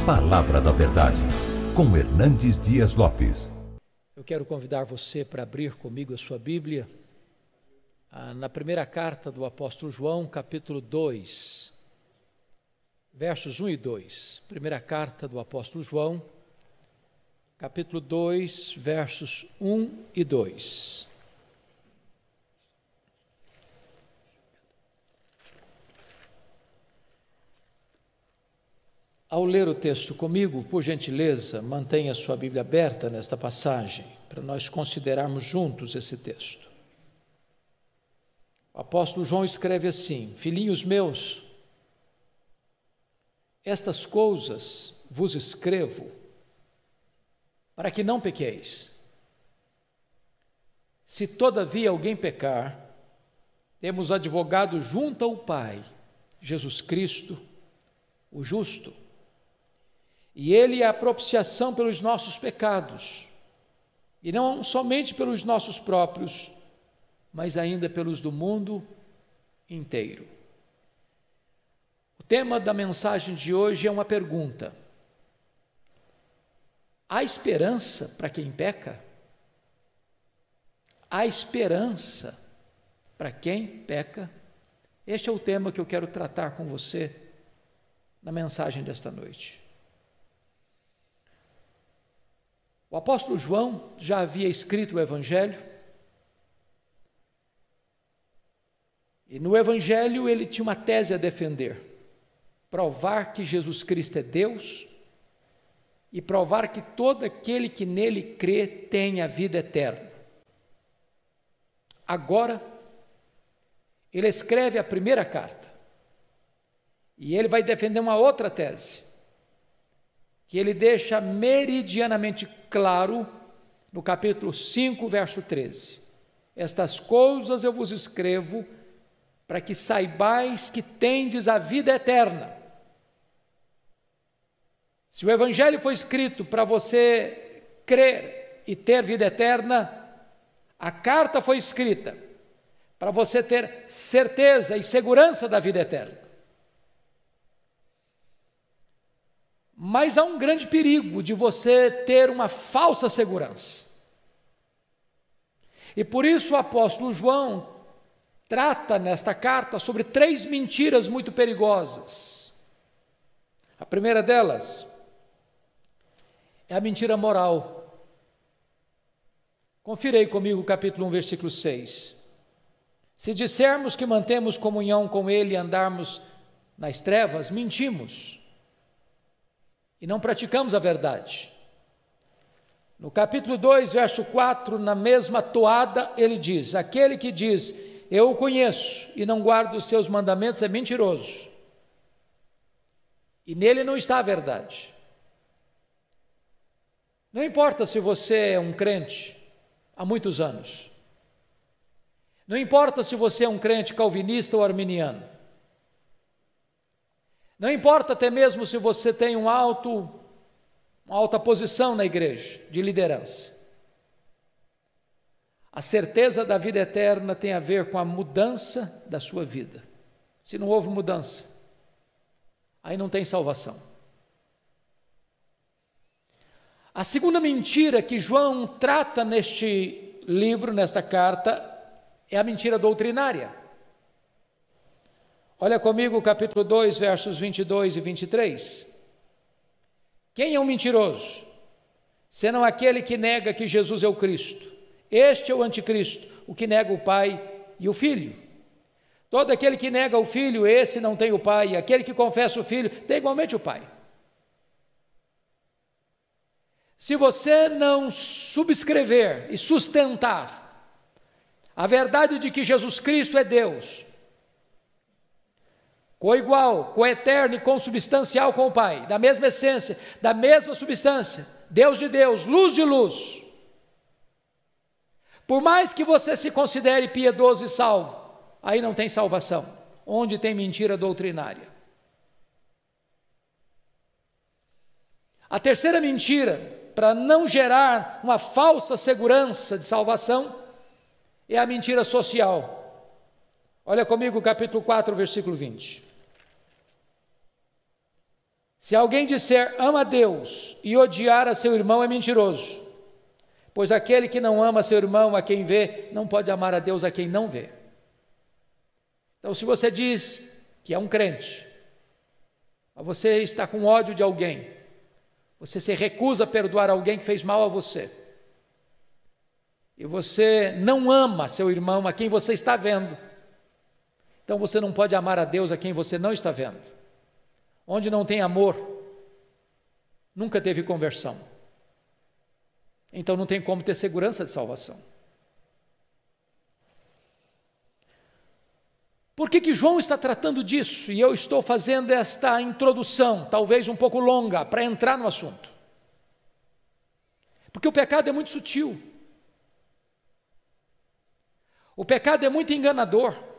Palavra da Verdade, com Hernandes Dias Lopes. Eu quero convidar você para abrir comigo a sua Bíblia, na primeira carta do apóstolo João, capítulo 2, versos 1 e 2. Primeira carta do apóstolo João, capítulo 2, versos 1 e 2. Ao ler o texto comigo, por gentileza, mantenha a sua Bíblia aberta nesta passagem, para nós considerarmos juntos esse texto. O apóstolo João escreve assim: Filhinhos meus, estas coisas vos escrevo para que não pequeis. Se todavia alguém pecar, temos advogado junto ao Pai, Jesus Cristo, o justo. E Ele é a propiciação pelos nossos pecados, e não somente pelos nossos próprios, mas ainda pelos do mundo inteiro. O tema da mensagem de hoje é uma pergunta: há esperança para quem peca? Há esperança para quem peca? Este é o tema que eu quero tratar com você na mensagem desta noite. O apóstolo João já havia escrito o Evangelho, e no Evangelho ele tinha uma tese a defender: provar que Jesus Cristo é Deus e provar que todo aquele que nele crê tem a vida eterna. Agora, ele escreve a primeira carta, e ele vai defender uma outra tese, que ele deixa meridianamente claro no capítulo 5, verso 13. Estas coisas eu vos escrevo para que saibais que tendes a vida eterna. Se o Evangelho foi escrito para você crer e ter vida eterna, a carta foi escrita para você ter certeza e segurança da vida eterna. Mas há um grande perigo de você ter uma falsa segurança. E por isso o apóstolo João trata nesta carta sobre 3 mentiras muito perigosas. A primeira delas é a mentira moral. Confira aí comigo o capítulo 1, versículo 6. Se dissermos que mantemos comunhão com Ele e andarmos nas trevas, mentimos e não praticamos a verdade. No capítulo 2, verso 4, na mesma toada, ele diz: aquele que diz, eu o conheço, e não guarda os seus mandamentos, é mentiroso, e nele não está a verdade. Não importa se você é um crente há muitos anos, não importa se você é um crente calvinista ou arminiano, não importa até mesmo se você tem uma alta posição na igreja, de liderança. A certeza da vida eterna tem a ver com a mudança da sua vida. Se não houve mudança, aí não tem salvação. A segunda mentira que João trata neste livro, nesta carta, é a mentira doutrinária. Olha comigo o capítulo 2, versos 22 e 23. Quem é um mentiroso? Senão aquele que nega que Jesus é o Cristo. Este é o anticristo, o que nega o Pai e o Filho. Todo aquele que nega o Filho, esse não tem o Pai, e aquele que confessa o Filho, tem igualmente o Pai. Se você não subscrever e sustentar a verdade de que Jesus Cristo é Deus, coigual, coeterno e consubstancial com o Pai, da mesma essência, da mesma substância, Deus de Deus, luz de luz. Por mais que você se considere piedoso e salvo, aí não tem salvação, onde tem mentira doutrinária. A terceira mentira, para não gerar uma falsa segurança de salvação, é a mentira social. Olha comigo o capítulo 4, versículo 20. Se alguém disser ama a Deus e odiar a seu irmão é mentiroso, pois aquele que não ama seu irmão a quem vê, não pode amar a Deus a quem não vê. Então, se você diz que é um crente, mas você está com ódio de alguém, você se recusa a perdoar alguém que fez mal a você, e você não ama seu irmão a quem você está vendo, então você não pode amar a Deus a quem você não está vendo. Onde não tem amor, nunca teve conversão. Então não tem como ter segurança de salvação. Por que João está tratando disso? E eu estou fazendo esta introdução, talvez um pouco longa, para entrar no assunto. Porque o pecado é muito sutil. O pecado é muito enganador.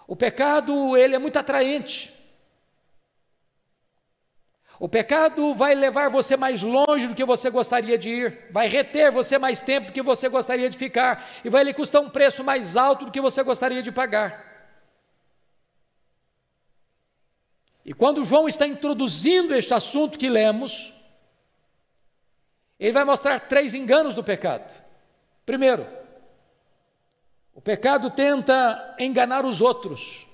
O pecado, ele é muito atraente. O pecado vai levar você mais longe do que você gostaria de ir, vai reter você mais tempo do que você gostaria de ficar, e vai lhe custar um preço mais alto do que você gostaria de pagar. E quando João está introduzindo este assunto que lemos, ele vai mostrar 3 enganos do pecado. Primeiro, o pecado tenta enganar os outros.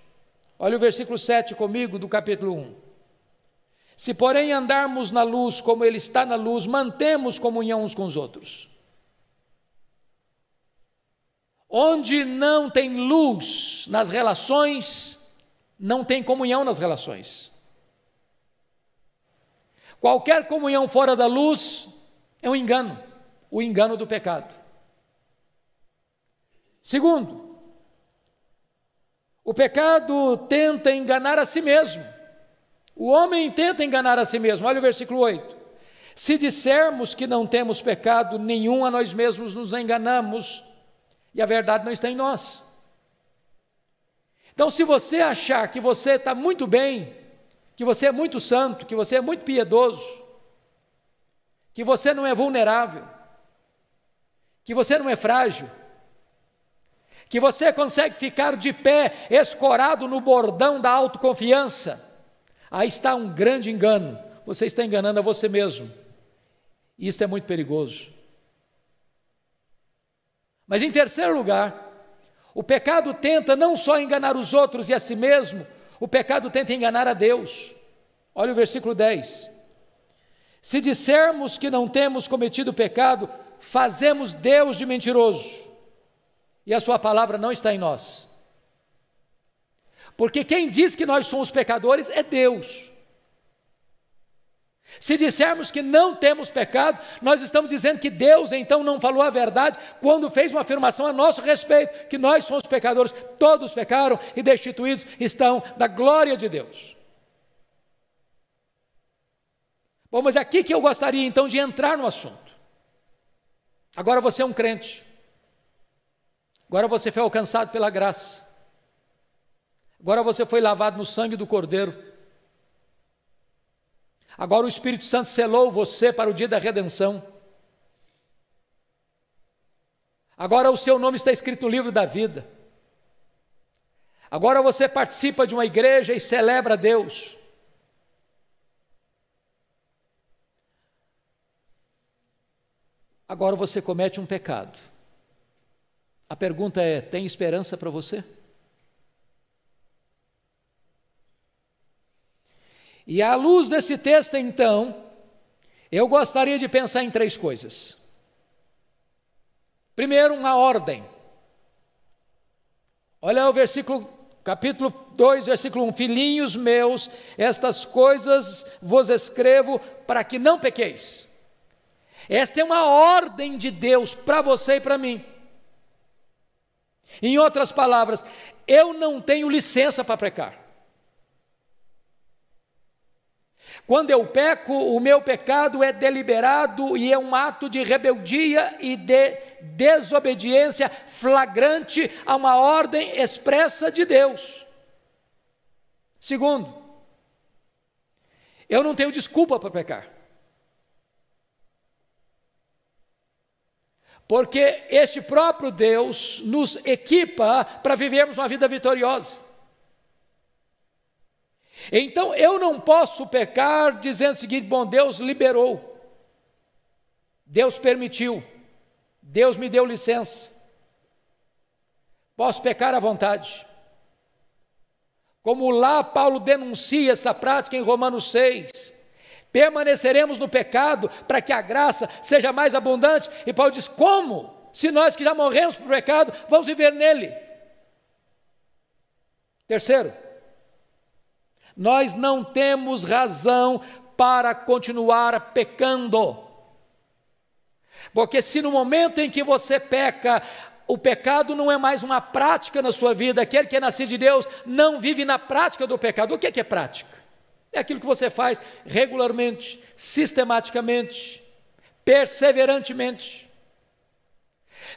Olha o versículo 7 comigo do capítulo 1. Se, porém, andarmos na luz como Ele está na luz, mantemos comunhão uns com os outros. Onde não tem luz nas relações, não tem comunhão nas relações. Qualquer comunhão fora da luz é um engano, o engano do pecado. Segundo, o pecado tenta enganar a si mesmo. O homem tenta enganar a si mesmo. Olha o versículo 8. Se dissermos que não temos pecado nenhum, a nós mesmos nos enganamos e a verdade não está em nós. Então, se você achar que você está muito bem, que você é muito santo, que você é muito piedoso, que você não é vulnerável, que você não é frágil, que você consegue ficar de pé, escorado no bordão da autoconfiança, aí está um grande engano. Você está enganando a você mesmo. E isso é muito perigoso. Mas em terceiro lugar, o pecado tenta não só enganar os outros e a si mesmo, o pecado tenta enganar a Deus. Olha o versículo 10. Se dissermos que não temos cometido pecado, fazemos Deus de mentiroso, e a sua palavra não está em nós. Porque quem diz que nós somos pecadores é Deus. Se dissermos que não temos pecado, nós estamos dizendo que Deus então não falou a verdade quando fez uma afirmação a nosso respeito, que nós somos pecadores, todos pecaram e destituídos estão da glória de Deus. Bom, mas é aqui que eu gostaria então de entrar no assunto. Agora você é um crente. Agora você foi alcançado pela graça. Agora você foi lavado no sangue do Cordeiro. Agora o Espírito Santo selou você para o dia da redenção. Agora o seu nome está escrito no livro da vida. Agora você participa de uma igreja e celebra a Deus. Agora você comete um pecado. A pergunta é: tem esperança para você? E à luz desse texto, então, eu gostaria de pensar em 3 coisas. Primeiro, uma ordem. Olha o versículo, capítulo 2, versículo 1. Filhinhos meus, estas coisas vos escrevo para que não pequeis. Esta é uma ordem de Deus para você e para mim. Em outras palavras, eu não tenho licença para pecar. Quando eu peco, o meu pecado é deliberado e é um ato de rebeldia e de desobediência flagrante a uma ordem expressa de Deus. Segundo, eu não tenho desculpa para pecar. Porque este próprio Deus nos equipa para vivermos uma vida vitoriosa. Então eu não posso pecar dizendo o seguinte: bom, Deus liberou, Deus permitiu, Deus me deu licença, posso pecar à vontade. Como lá Paulo denuncia essa prática em Romanos 6, permaneceremos no pecado para que a graça seja mais abundante. E Paulo diz: como? Se nós que já morremos para o pecado, vamos viver nele. Terceiro, nós não temos razão para continuar pecando. Porque se no momento em que você peca, o pecado não é mais uma prática na sua vida, aquele que é nascido de Deus não vive na prática do pecado. O que é prática? É aquilo que você faz regularmente, sistematicamente, perseverantemente.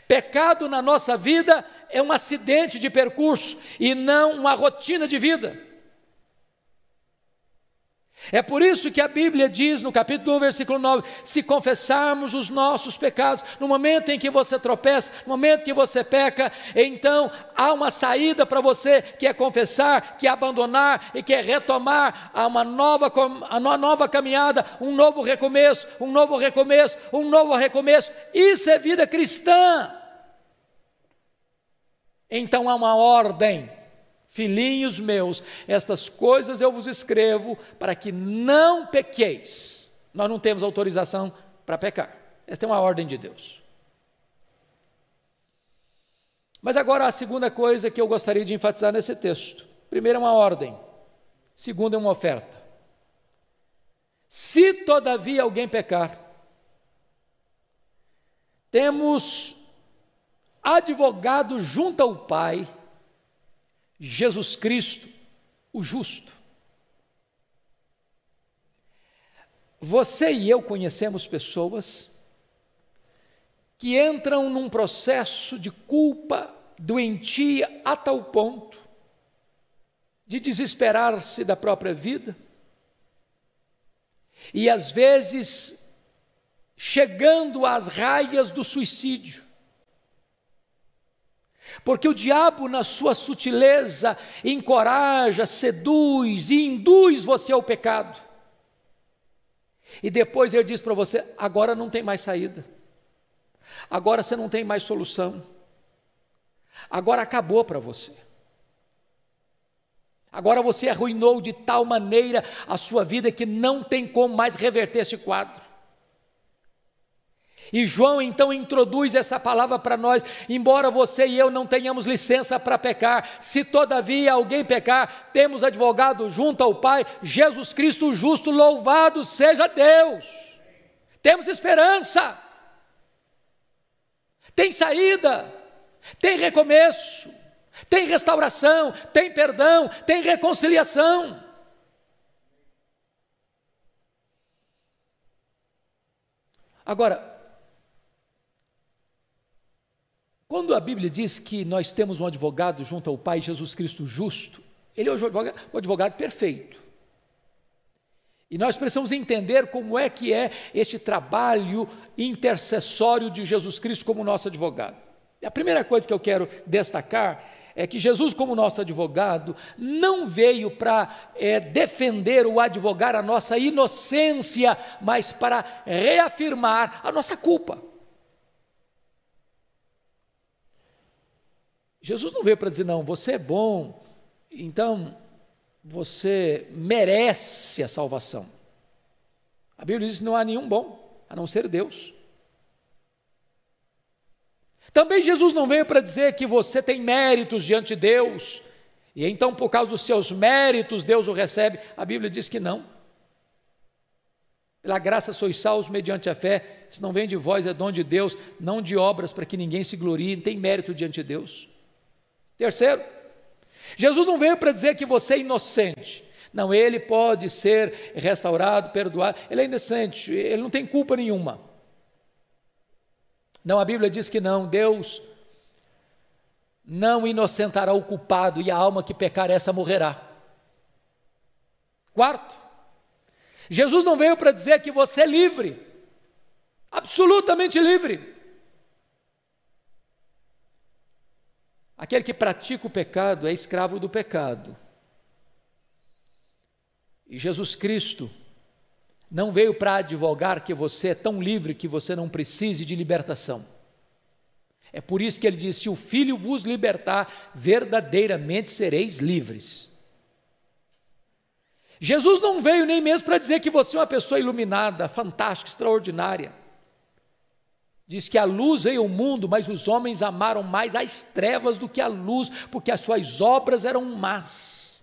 Pecado na nossa vida é um acidente de percurso e não uma rotina de vida. É por isso que a Bíblia diz no capítulo 1, versículo 9, se confessarmos os nossos pecados, no momento em que você tropeça, no momento que você peca, então há uma saída para você, que é confessar, que é abandonar e que é retomar a uma nova caminhada, um novo recomeço, um novo recomeço, um novo recomeço. Isso é vida cristã. Então há uma ordem: filhinhos meus, estas coisas eu vos escrevo para que não pequeis. Nós não temos autorização para pecar. Esta é uma ordem de Deus. Mas agora a segunda coisa que eu gostaria de enfatizar nesse texto. Primeiro é uma ordem. Segundo é uma oferta. Se todavia alguém pecar, temos advogado junto ao Pai, Jesus Cristo, o justo. Você e eu conhecemos pessoas que entram num processo de culpa doentia a tal ponto de desesperar-se da própria vida e às vezes chegando às raias do suicídio. Porque o diabo, na sua sutileza, encoraja, seduz e induz você ao pecado. E depois ele diz para você: agora não tem mais saída, agora você não tem mais solução, agora acabou para você, agora você arruinou de tal maneira a sua vida que não tem como mais reverter esse quadro. E João então introduz essa palavra para nós: embora você e eu não tenhamos licença para pecar, se todavia alguém pecar, temos advogado junto ao Pai, Jesus Cristo o justo, louvado seja Deus. Temos esperança, tem saída, tem recomeço, tem restauração, tem perdão, tem reconciliação. Agora, quando a Bíblia diz que nós temos um advogado junto ao Pai, Jesus Cristo justo, ele é o advogado perfeito. E nós precisamos entender como é que é este trabalho intercessório de Jesus Cristo como nosso advogado. A primeira coisa que eu quero destacar é que Jesus, como nosso advogado, não veio para defender ou advogar a nossa inocência, mas para reafirmar a nossa culpa. Jesus não veio para dizer: não, você é bom, então você merece a salvação. A Bíblia diz que não há nenhum bom, a não ser Deus. Também Jesus não veio para dizer que você tem méritos diante de Deus, e então por causa dos seus méritos Deus o recebe. A Bíblia diz que não. Pela graça sois salvos mediante a fé, se não vem de vós é dom de Deus, não de obras para que ninguém se glorie, não tem mérito diante de Deus. Terceiro, Jesus não veio para dizer que você é inocente. Não, ele pode ser restaurado, perdoado, ele é inocente, ele não tem culpa nenhuma. Não, a Bíblia diz que não, Deus não inocentará o culpado, e a alma que pecar essa morrerá. Quarto, Jesus não veio para dizer que você é livre, absolutamente livre. Aquele que pratica o pecado é escravo do pecado. E Jesus Cristo não veio para advogar que você é tão livre que você não precise de libertação. É por isso que ele diz: se o Filho vos libertar, verdadeiramente sereis livres. Jesus não veio nem mesmo para dizer que você é uma pessoa iluminada, fantástica, extraordinária. Diz que a luz veio ao mundo, mas os homens amaram mais as trevas do que a luz, porque as suas obras eram más.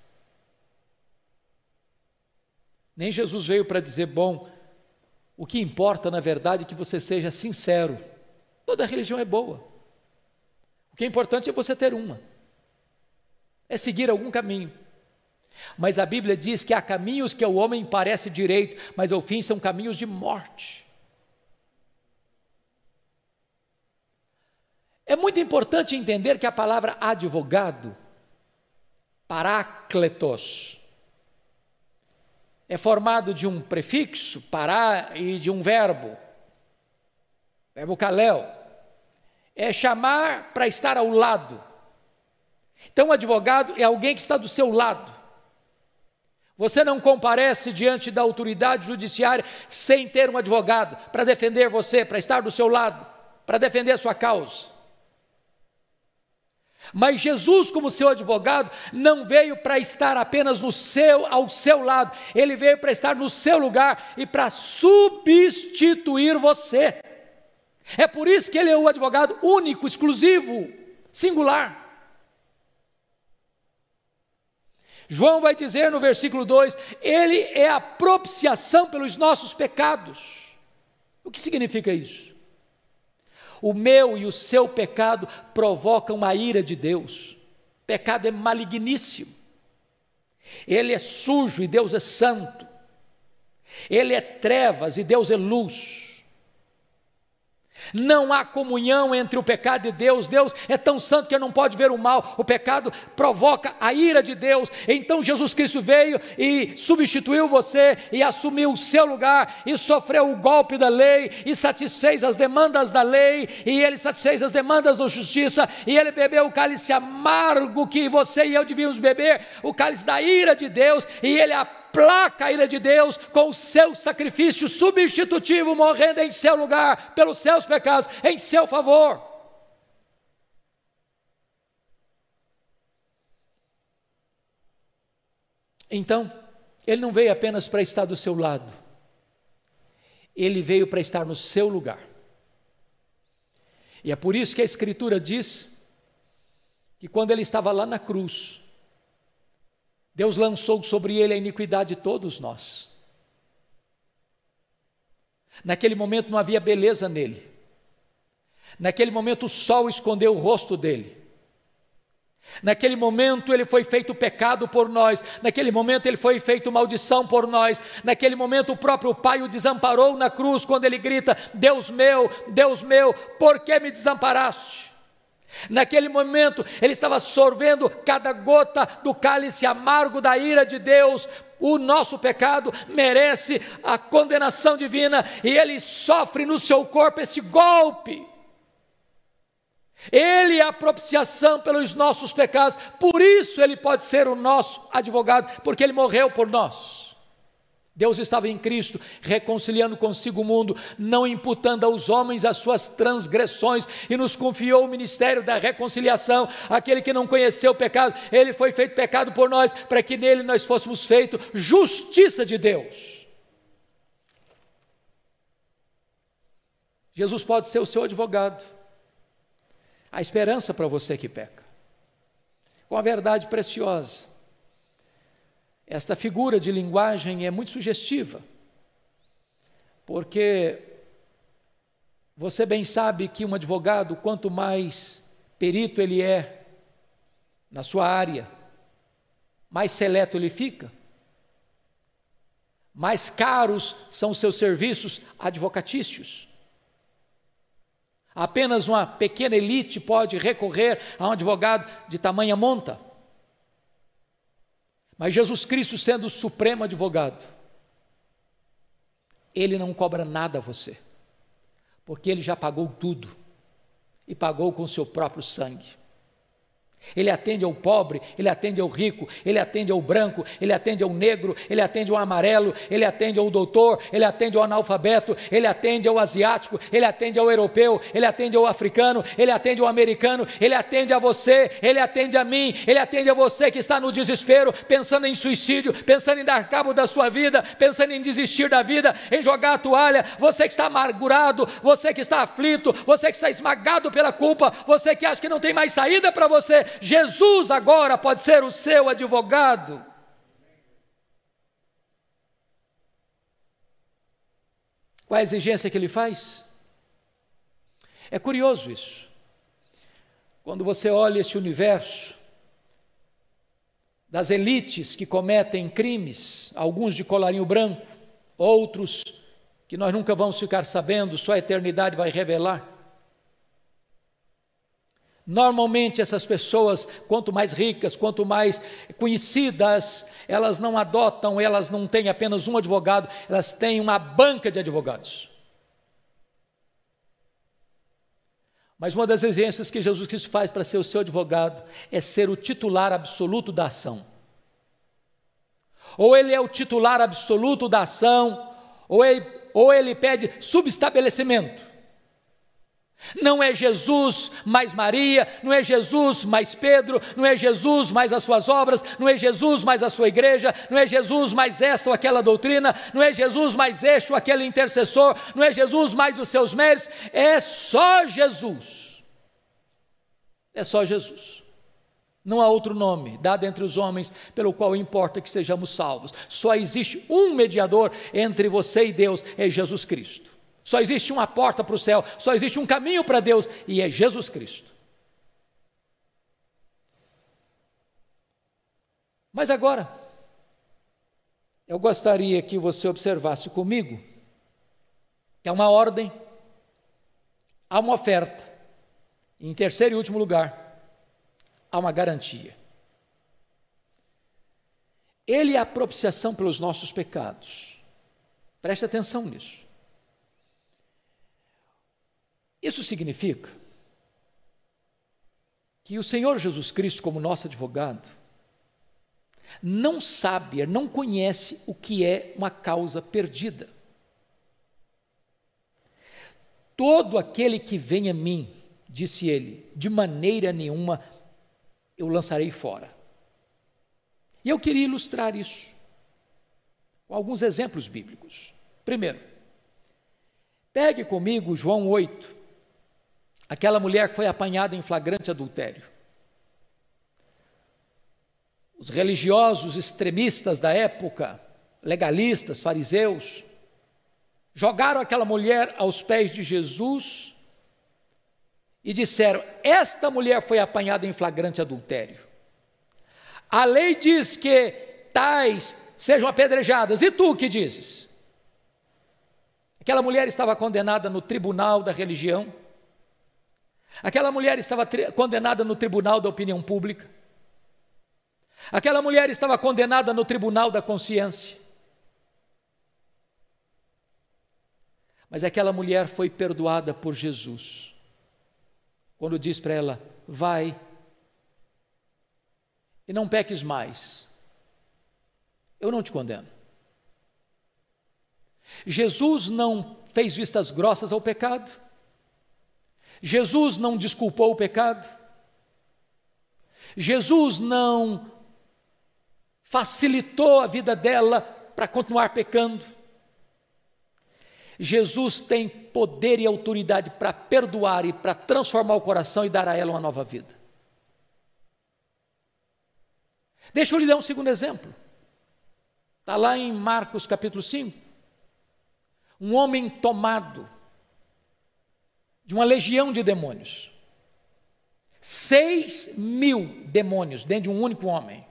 Nem Jesus veio para dizer: bom, o que importa na verdade é que você seja sincero. Toda religião é boa. O que é importante é você ter uma. É seguir algum caminho. Mas a Bíblia diz que há caminhos que ao homem parece direito, mas ao fim são caminhos de morte. É muito importante entender que a palavra advogado, parácletos, é formado de um prefixo, pará, e de um verbo kaleo, é chamar para estar ao lado. Então, o advogado é alguém que está do seu lado. Você não comparece diante da autoridade judiciária sem ter um advogado para defender você, para estar do seu lado, para defender a sua causa. Mas Jesus, como seu advogado, não veio para estar apenas ao seu lado, ele veio para estar no seu lugar e para substituir você. É por isso que ele é o advogado único, exclusivo, singular. João vai dizer no versículo 2, ele é a propiciação pelos nossos pecados. O que significa isso? O meu e o seu pecado provocam a ira de Deus. O pecado é maligníssimo. Ele é sujo e Deus é santo. Ele é trevas e Deus é luz. Não há comunhão entre o pecado e Deus. Deus é tão santo que não pode ver o mal. O pecado provoca a ira de Deus. Então Jesus Cristo veio e substituiu você e assumiu o seu lugar e sofreu o golpe da lei e satisfez as demandas da lei e ele satisfez as demandas da justiça e ele bebeu o cálice amargo que você e eu devíamos beber, o cálice da ira de Deus, e ele aplaca a ira de Deus com o seu sacrifício substitutivo, morrendo em seu lugar, pelos seus pecados, em seu favor. Então, ele não veio apenas para estar do seu lado, ele veio para estar no seu lugar. E é por isso que a Escritura diz que quando ele estava lá na cruz, Deus lançou sobre ele a iniquidade de todos nós. Naquele momento não havia beleza nele. Naquele momento o sol escondeu o rosto dele. Naquele momento ele foi feito pecado por nós. Naquele momento ele foi feito maldição por nós. Naquele momento o próprio Pai o desamparou na cruz, quando ele grita: Deus meu, por que me desamparaste? Naquele momento ele estava sorvendo cada gota do cálice amargo da ira de Deus. O nosso pecado merece a condenação divina e ele sofre no seu corpo este golpe. Ele é a propiciação pelos nossos pecados, por isso ele pode ser o nosso advogado, porque ele morreu por nós. Deus estava em Cristo, reconciliando consigo o mundo, não imputando aos homens as suas transgressões, e nos confiou o ministério da reconciliação. Aquele que não conheceu o pecado, ele foi feito pecado por nós, para que nele nós fôssemos feitos justiça de Deus. Jesus pode ser o seu advogado, a esperança para você que peca, com a verdade preciosa. Esta figura de linguagem é muito sugestiva, porque você bem sabe que um advogado, quanto mais perito ele é na sua área, mais seleto ele fica, mais caros são os seus serviços advocatícios. Apenas uma pequena elite pode recorrer a um advogado de tamanha monta. Mas Jesus Cristo, sendo o supremo advogado, ele não cobra nada a você, porque ele já pagou tudo, e pagou com o seu próprio sangue. Ele atende ao pobre, Ele atende ao rico, Ele atende ao branco, Ele atende ao negro, Ele atende ao amarelo, Ele atende ao doutor, Ele atende ao analfabeto, Ele atende ao asiático, Ele atende ao europeu, Ele atende ao africano, Ele atende ao americano, Ele atende a você, Ele atende a mim, Ele atende a você que está no desespero, pensando em suicídio, pensando em dar cabo da sua vida, pensando em desistir da vida, em jogar a toalha, você que está amargurado, você que está aflito, você que está esmagado pela culpa, você que acha que não tem mais saída para você. Jesus agora pode ser o seu advogado. Qual a exigência que ele faz? É curioso isso. Quando você olha esse universo das elites que cometem crimes, alguns de colarinho branco, outros que nós nunca vamos ficar sabendo, só a eternidade vai revelar. Normalmente essas pessoas, quanto mais ricas, quanto mais conhecidas, elas não adotam, elas não têm apenas um advogado, elas têm uma banca de advogados. Mas uma das exigências que Jesus Cristo faz para ser o seu advogado é ser o titular absoluto da ação. Ou ele é o titular absoluto da ação, ou ele pede subestabelecimento. Não é Jesus mais Maria, não é Jesus mais Pedro, não é Jesus mais as suas obras, não é Jesus mais a sua igreja, não é Jesus mais essa ou aquela doutrina, não é Jesus mais este ou aquele intercessor, não é Jesus mais os seus méritos, é só Jesus. É só Jesus. Não há outro nome dado entre os homens pelo qual importa que sejamos salvos. Só existe um mediador entre você e Deus, é Jesus Cristo. Só existe uma porta para o céu, só existe um caminho para Deus, e é Jesus Cristo. Mas agora, eu gostaria que você observasse comigo que há uma ordem, há uma oferta, e em terceiro e último lugar, há uma garantia. Ele é a propiciação pelos nossos pecados. Preste atenção nisso. Isso significa que o Senhor Jesus Cristo, como nosso advogado, não sabe, não conhece o que é uma causa perdida. Todo aquele que vem a mim, disse ele, de maneira nenhuma eu lançarei fora. E eu queria ilustrar isso com alguns exemplos bíblicos. Primeiro, pegue comigo João 8, aquela mulher que foi apanhada em flagrante adultério. Os religiosos extremistas da época, legalistas, fariseus, jogaram aquela mulher aos pés de Jesus e disseram: esta mulher foi apanhada em flagrante adultério. A lei diz que tais sejam apedrejadas, e tu o que dizes? Aquela mulher estava condenada no tribunal da religião, aquela mulher estava condenada no tribunal da opinião pública, aquela mulher estava condenada no tribunal da consciência, mas aquela mulher foi perdoada por Jesus, quando diz para ela: vai e não peques mais, eu não te condeno. Jesus não fez vistas grossas ao pecado, Jesus não desculpou o pecado, Jesus não facilitou a vida dela para continuar pecando. Jesus tem poder e autoridade para perdoar e para transformar o coração e dar a ela uma nova vida. Deixa eu lhe dar um segundo exemplo. Está lá em Marcos capítulo 5. Um homem tomado de uma legião de demônios. 6.000 demônios dentro de um único homem.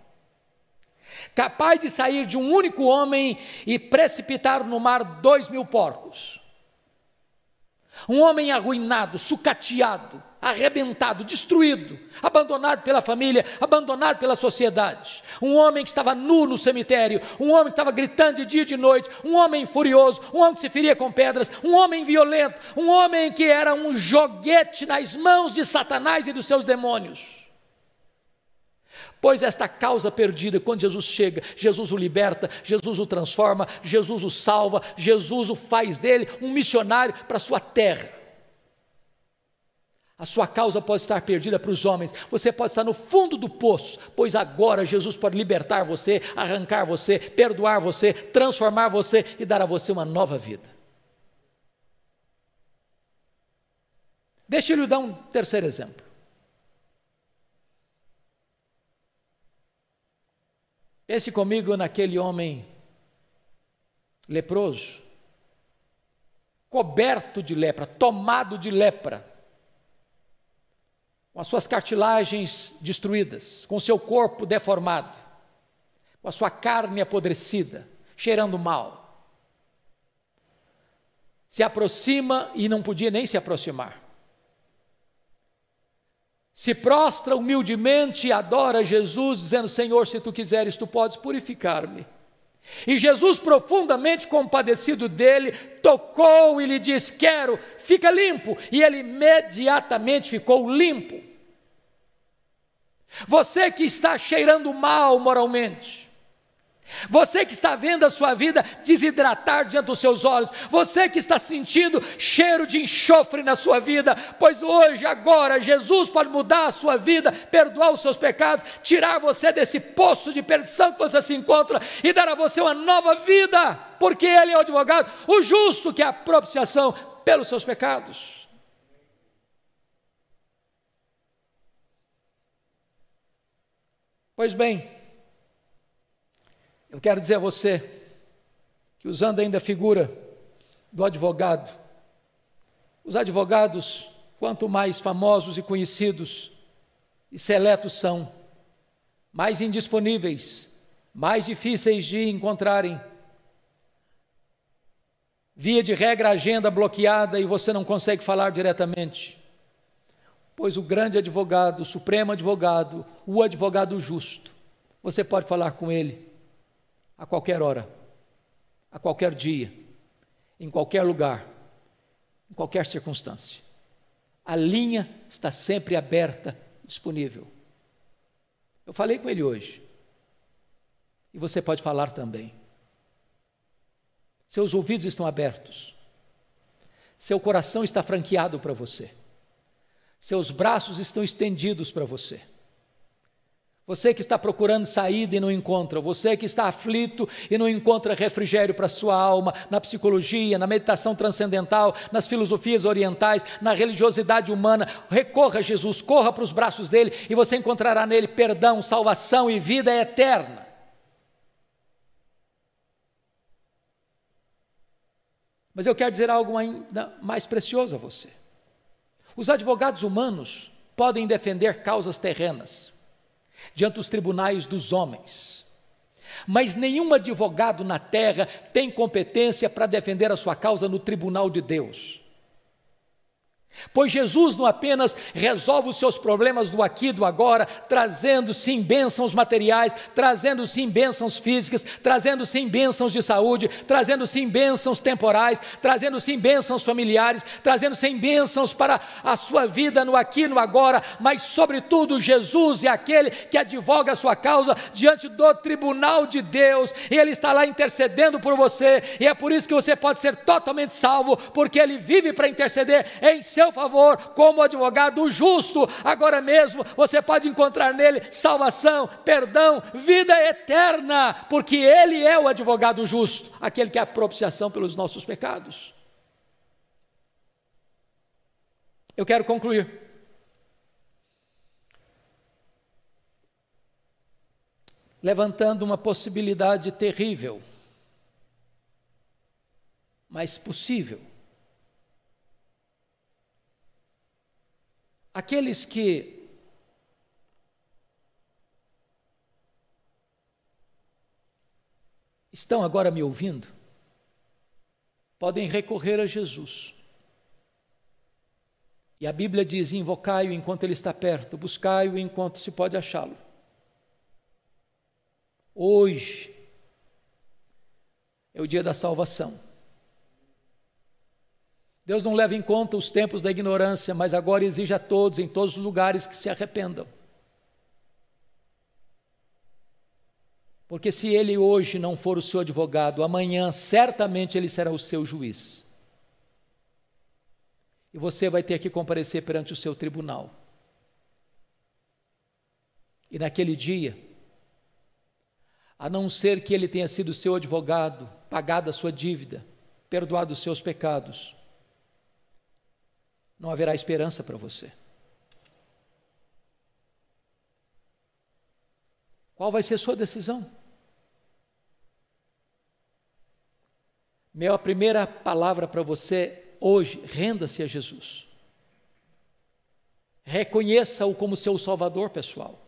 Capaz de sair de um único homem e precipitar no mar 2.000 porcos. Um homem arruinado, sucateado, arrebentado, destruído, abandonado pela família, abandonado pela sociedade. Um homem que estava nu no cemitério, um homem que estava gritando de dia e de noite, um homem furioso, um homem que se feria com pedras, um homem violento, um homem que era um joguete nas mãos de Satanás e dos seus demônios. Pois esta causa perdida, quando Jesus chega, Jesus o liberta, Jesus o transforma, Jesus o salva, Jesus o faz dele um missionário para a sua terra. A sua causa pode estar perdida para os homens, você pode estar no fundo do poço, pois agora Jesus pode libertar você, arrancar você, perdoar você, transformar você e dar a você uma nova vida. Deixa eu lhe dar um terceiro exemplo. Pense comigo naquele homem leproso, coberto de lepra, tomado de lepra, com as suas cartilagens destruídas, com o seu corpo deformado, com a sua carne apodrecida, cheirando mal. Se aproxima e não podia nem se aproximar. Se prostra humildemente e adora Jesus, dizendo: Senhor, se tu quiseres, tu podes purificar-me. E Jesus, profundamente compadecido dele, tocou e lhe disse: quero, fica limpo. E ele imediatamente ficou limpo. Você que está cheirando mal moralmente, você que está vendo a sua vida desidratar diante dos seus olhos, você que está sentindo cheiro de enxofre na sua vida, pois hoje, agora, Jesus pode mudar a sua vida, perdoar os seus pecados, tirar você desse poço de perdição que você se encontra e dar a você uma nova vida, porque Ele é o advogado, o justo, que é a propiciação pelos seus pecados. Pois bem, eu quero dizer a você que, usando ainda a figura do advogado, os advogados, quanto mais famosos e conhecidos e seletos são, mais indisponíveis, mais difíceis de encontrarem. Via de regra, a agenda bloqueada e você não consegue falar diretamente. Pois o grande advogado, o supremo advogado, o advogado justo, você pode falar com ele a qualquer hora, a qualquer dia, em qualquer lugar, em qualquer circunstância. A linha está sempre aberta, disponível. Eu falei com ele hoje, e você pode falar também. Seus ouvidos estão abertos, seu coração está franqueado para você, seus braços estão estendidos para você. Você que está procurando saída e não encontra, você que está aflito e não encontra refrigério para a sua alma, na psicologia, na meditação transcendental, nas filosofias orientais, na religiosidade humana, recorra a Jesus, corra para os braços dele e você encontrará nele perdão, salvação e vida eterna. Mas eu quero dizer algo ainda mais precioso a você. Os advogados humanos podem defender causas terrenas diante dos tribunais dos homens, mas nenhum advogado na terra tem competência para defender a sua causa no tribunal de Deus. Pois Jesus não apenas resolve os seus problemas do aqui e do agora, trazendo sim bênçãos materiais, trazendo sim bênçãos físicas, trazendo sim bênçãos de saúde, trazendo sim bênçãos temporais, trazendo sim bênçãos familiares, trazendo sim bênçãos para a sua vida no aqui e no agora, mas sobretudo Jesus é aquele que advoga a sua causa diante do tribunal de Deus, e Ele está lá intercedendo por você, e é por isso que você pode ser totalmente salvo, porque Ele vive para interceder em seu favor, como advogado justo. Agora mesmo você pode encontrar nele salvação, perdão, vida eterna, porque ele é o advogado justo, aquele que é a propiciação pelos nossos pecados. Eu quero concluir. Levantando uma possibilidade terrível, mas possível. Aqueles que estão agora me ouvindo, podem recorrer a Jesus. E a Bíblia diz: invocai-o enquanto ele está perto, buscai-o enquanto se pode achá-lo. Hoje é o dia da salvação. Deus não leva em conta os tempos da ignorância, mas agora exige a todos, em todos os lugares, que se arrependam. Porque se ele hoje não for o seu advogado, amanhã certamente ele será o seu juiz. E você vai ter que comparecer perante o seu tribunal. E naquele dia, a não ser que ele tenha sido seu advogado, pagado a sua dívida, perdoado os seus pecados, não haverá esperança para você. Qual vai ser a sua decisão? Minha primeira palavra para você hoje: renda-se a Jesus. Reconheça-o como seu Salvador pessoal.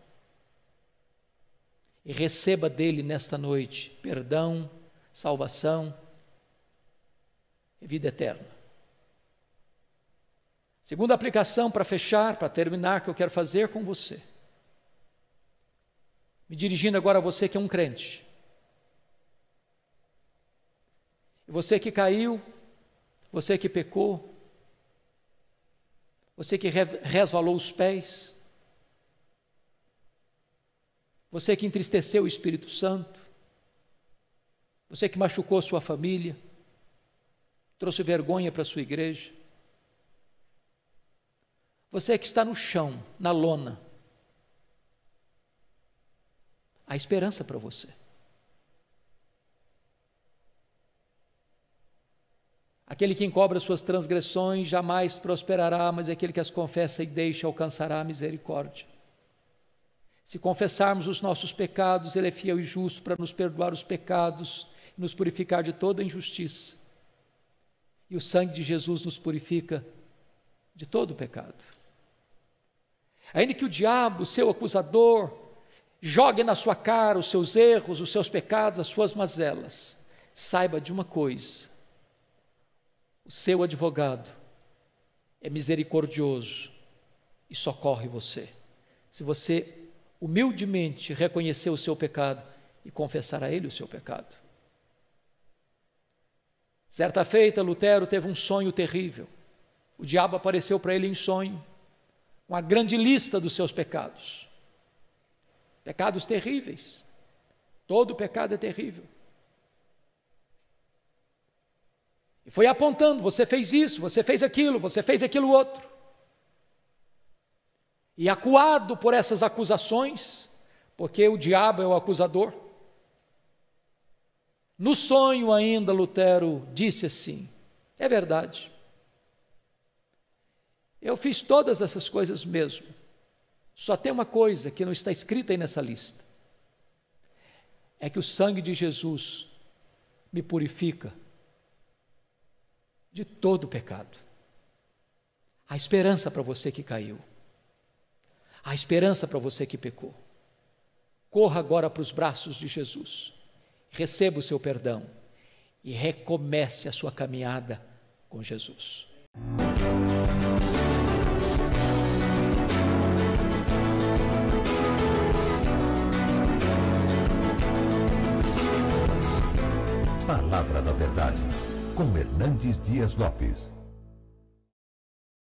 E receba dele nesta noite perdão, salvação e vida eterna. Segunda aplicação para fechar, para terminar, que eu quero fazer com você. Me dirigindo agora a você que é um crente. E você que caiu, você que pecou, você que resvalou os pés, você que entristeceu o Espírito Santo, você que machucou sua família, trouxe vergonha para a sua igreja, você que está no chão, na lona, há esperança para você. Aquele que encobre as suas transgressões jamais prosperará, mas aquele que as confessa e deixa alcançará a misericórdia. Se confessarmos os nossos pecados, Ele é fiel e justo para nos perdoar os pecados e nos purificar de toda injustiça. E o sangue de Jesus nos purifica de todo o pecado. Ainda que o diabo, seu acusador, jogue na sua cara os seus erros, os seus pecados, as suas mazelas, saiba de uma coisa: o seu advogado é misericordioso e socorre você. Se você humildemente reconhecer o seu pecado e confessar a ele o seu pecado. Certa feita, Lutero teve um sonho terrível. O diabo apareceu para ele em sonho, uma grande lista dos seus pecados. Pecados terríveis. Todo pecado é terrível. E foi apontando: você fez isso, você fez aquilo outro. E acuado por essas acusações, porque o diabo é o acusador, no sonho ainda Lutero disse assim: é verdade, eu fiz todas essas coisas mesmo, só tem uma coisa que não está escrita aí nessa lista, é que o sangue de Jesus me purifica de todo o pecado. Há esperança para você que caiu. Há esperança para você que pecou. Corra agora para os braços de Jesus. Receba o seu perdão e recomece a sua caminhada com Jesus. Palavra da Verdade, com Hernandes Dias Lopes.